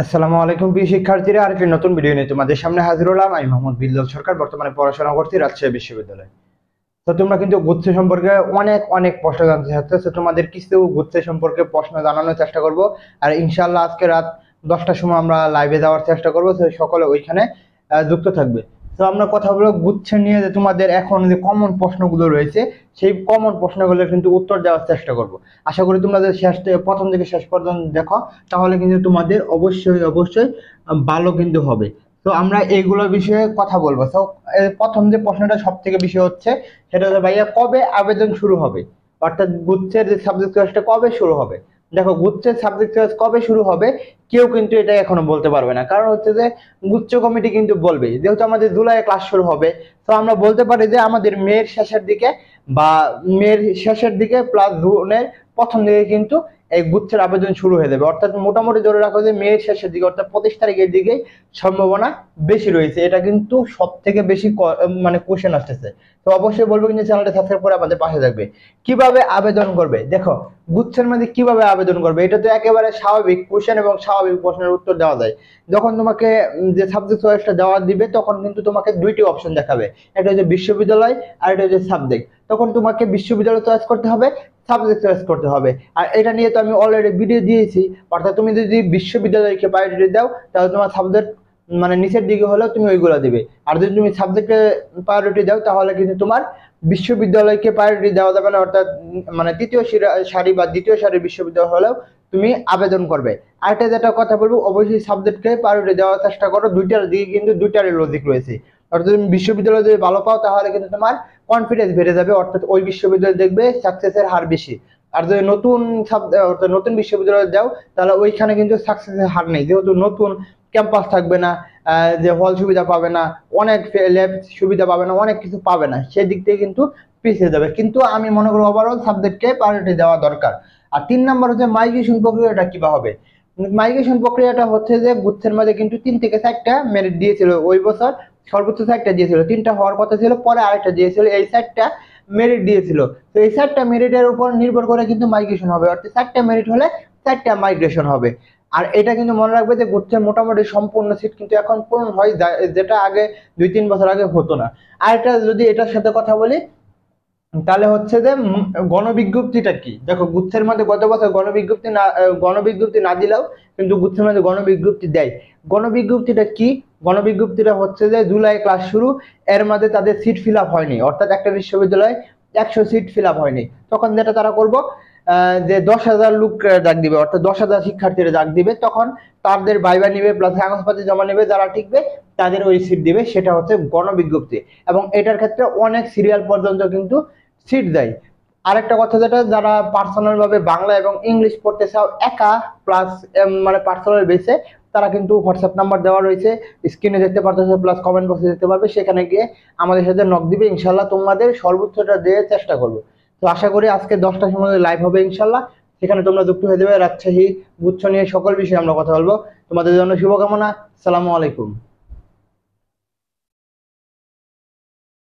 আসসালামু আলাইকুম প্রিয় শিক্ষার্থীরা, আরেকটি নতুন ভিডিও নিয়ে তোমাদের সামনে হাজির হলাম। আমি মোহাম্মদ বিল্লাল সরকার, বর্তমানে পড়াশোনা করছি রাজশাহী বিশ্ববিদ্যালয়ে। তো তোমরা কিন্তু গুচ্ছ সম্পর্কে অনেক অনেক প্রশ্ন জানতে চাচ্ছ, তোমাদের কিছু গুচ্ছ সম্পর্কে প্রশ্ন জানানোর চেষ্টা করব। আর ইনশাআল্লাহ আজকে রাত 10টার সময় আমরা লাইভে যাওয়ার চেষ্টা করব, তো সকলে ওইখানে যুক্ত থাকবে। তো আমরা কথা বলবো গুচ্ছ নিয়ে, যে তোমাদের এখন যে কমন প্রশ্নগুলো রয়েছে সেই কমন প্রশ্নগুলোর কিন্তু উত্তর দেওয়ার চেষ্টা করব। আশা করি তোমরা যদি প্রথম থেকে শেষ পর্যন্ত দেখো, তাহলে কিন্তু তোমাদের অবশ্যই অবশ্যই ভালো কিন্তু হবে। তো আমরা এইগুলো বিষয়ে কথা বলবো। তো প্রথম যে প্রশ্নটা সব থেকে বেশি হচ্ছে, সেটা হচ্ছে ভাইয়া কবে আবেদন শুরু হবে, অর্থাৎ গুচ্ছের যে সাবজেক্ট চয়েসটা কবে শুরু হবে। দেখো, গুচ্ছের সাবজেক্ট চয়েস কবে শুরু হবে কেউ কিন্তু এটা এখনো বলতে পারবে না, কারণ হচ্ছে যে গুচ্ছ কমিটি কিন্তু বলবে, যেহেতু আমাদের জুলাইয়ে ক্লাস শুরু হবে। তো আমরা বলতে পারি যে আমাদের মের শেষের দিকে বা মের শেষের দিকে প্লাস জুনের প্রথম দিকে কিন্তু এই গুচ্ছের আবেদন শুরু হয়ে যাবে। অর্থাৎ মোটামুটি ধরে রাখো যে মের শেষের দিকে, অর্থাৎ 25 তারিখের দিকেই সম্ভাবনা বেশি রয়েছে। এটা কিন্তু সব থেকে বেশি মানে কোশ্চেন আসতেছে। তো অবশ্যই বলবো কিন্তু চ্যানেলটা সাবস্ক্রাইব করে আমাদের পাশে থাকবে। কিভাবে আবেদন করবে, দেখো গুচ্ছের মধ্যে কিভাবে আবেদন করবে, এটা তো একেবারে স্বাভাবিক কোশ্চেন এবং স্বাভাবিক প্রশ্নের উত্তর দেওয়া যায়। যখন তোমাকে যে সাবজেক্ট চয়েসটা দেওয়া দিবে, তখন কিন্তু তোমাকে দুইটি অপশন দেখাবে, একটা হচ্ছে বিশ্ববিদ্যালয় আর একটা হচ্ছে সাবজেক্ট। তখন তোমাকে বিশ্ববিদ্যালয় চয়েস করতে হবে, সাবজেক্ট চয়েস করতে হবে। আর এটা নিয়ে তো আমি অলরেডি ভিডিও দিয়েছি। অর্থাৎ তুমি যদি বিশ্ববিদ্যালয়কে প্রায়োরিটি দাও, তাহলে তোমার সাবজেক্ট মানে নিচের দিকে হলেও তুমি ওইগুলো দিবে। আর যদি তুমি সাবজেক্টে প্রায়োরিটি দাও, তাহলে কিন্তু তোমার বিশ্ববিদ্যালয়কে প্রায়োরিটি দেওয়া যাবে না। অর্থাৎ মানে তৃতীয় সারি বা দ্বিতীয় সারির বিশ্ববিদ্যালয় হলেও তুমি আবেদন করবে। আরেকটা যেটা কথা বলবো, অবশ্যই সাবজেক্টকে প্রায়োরিটি দেওয়ার চেষ্টা করো। দুইটার দিকে কিন্তু দুইটারই লজিক রয়েছে। অর্থাৎ তুমি বিশ্ববিদ্যালয় যদি ভালো পাও, তাহলে কিন্তু তোমার কনফিডেন্স বেড়ে যাবে, অর্থাৎ ওই বিশ্ববিদ্যালয় দেখবে সাকসেসের হার বেশি। আর যদি অর্থাৎ নতুন বিশ্ববিদ্যালয়ে যাও, তাহলে ওইখানে কিন্তু সাকসেসের হার নেই, যেহেতু নতুন ক্যাম্পাস থাকবে না, যে হল সুবিধা পাবে না, অনেক ল্যাব সুবিধা পাবে না, অনেক কিছু পাবে না, সেই দিক থেকে কিন্তু পিছিয়ে যাবে। কিন্তু আমি মনে করি ওভারঅল সাবজেক্টকে প্রায়োরিটি দেওয়া দরকার। আর 3 নম্বর হচ্ছে মাইগ্রেশন প্রক্রিয়াটা কিভাবে হবে। মাইগ্রেশন প্রক্রিয়াটা হচ্ছে যে গুচ্ছের মধ্যে কিন্তু 3 থেকে 4টা মেরিট দিয়েছিল ওই বছর, সর্বোচ্চ 4টা দিয়েছিল, 3টা হওয়ার কথা ছিল, পরে আরেকটা দিয়েছিল, এই 4টা মেরিট দিয়েছিল। তো এই 4টা মেরিটের উপর নির্ভর করে কিন্তু মাইগ্রেশন হবে, অর্থাৎ 4টা মেরিট হলে 4টা মাইগ্রেশন হবে। আর এটা কিন্তু মনে রাখবে যে গুচ্ছের মোটামুটি সম্পূর্ণ সিট কিন্তু এখন পূরণ হয়, যেটা আগে 2-3 বছর আগে হতো না। আর এটা যদি এটার সাথে কথা বলি, তাহলে হচ্ছে যে গণবিজ্ঞপ্তিটা কি। দেখো, গুচ্ছের মধ্যে গত বছর গণবিজ্ঞপ্তি না দিলেও কিন্তু গুচ্ছের মধ্যে গণবিজ্ঞপ্তি দেয়। গণবিজ্ঞপ্তিটা কি? গণবিজ্ঞপ্তিটা হচ্ছে যে জুলাই ক্লাস শুরু, এর মধ্যে তাদের সিট ফিল আপ হয়নি, অর্থাৎ একটা বিশ্ববিদ্যালয়ে 100 সিট ফিল আপ হয়নি, তখন যেটা তারা করবো, যে 10,000 লোক ডাক দিবে, অর্থাৎ 10,000 শিক্ষার্থীরা ডাক দিবে, তখন তাদের ভাইবা নিবে প্লাস কাগজপাতি জমা নেবে, যারা টিকবে তাদের ওই সিট দিবে, সেটা হচ্ছে গণবিজ্ঞপ্তি। এবং এটার ক্ষেত্রে অনেক সিরিয়াল পর্যন্ত কিন্তু সিট দেয়। আরেকটা কথা, যেটা যারা পার্সোনাল ভাবে বাংলা এবং ইংলিশ পড়তে চাও একা প্লাস মানে পার্সোনাল বেসে, তারা কিন্তু হোয়াটসঅ্যাপ নাম্বার দেওয়া রয়েছে, স্ক্রিনে দেখতে পারতেছে, প্লাস কমেন্ট বক্সে দেখতে পারবে, সেখানে গিয়ে আমাদের সাথে নক দিবে, ইনশাল্লাহ তোমাদের সর্বোচ্চটা দিয়ে চেষ্টা করবো। তো আশা করি আজকে 10টার সময় লাইভ হবে ইনশাল্লাহ, সেখানে তোমরা যুক্ত হয়ে যাবে। রাজশাহী গুচ্ছ নিয়ে সকল বিষয়ে আমরা কথা বলবো। তোমাদের জন্য শুভকামনা। আসসালামু আলাইকুম।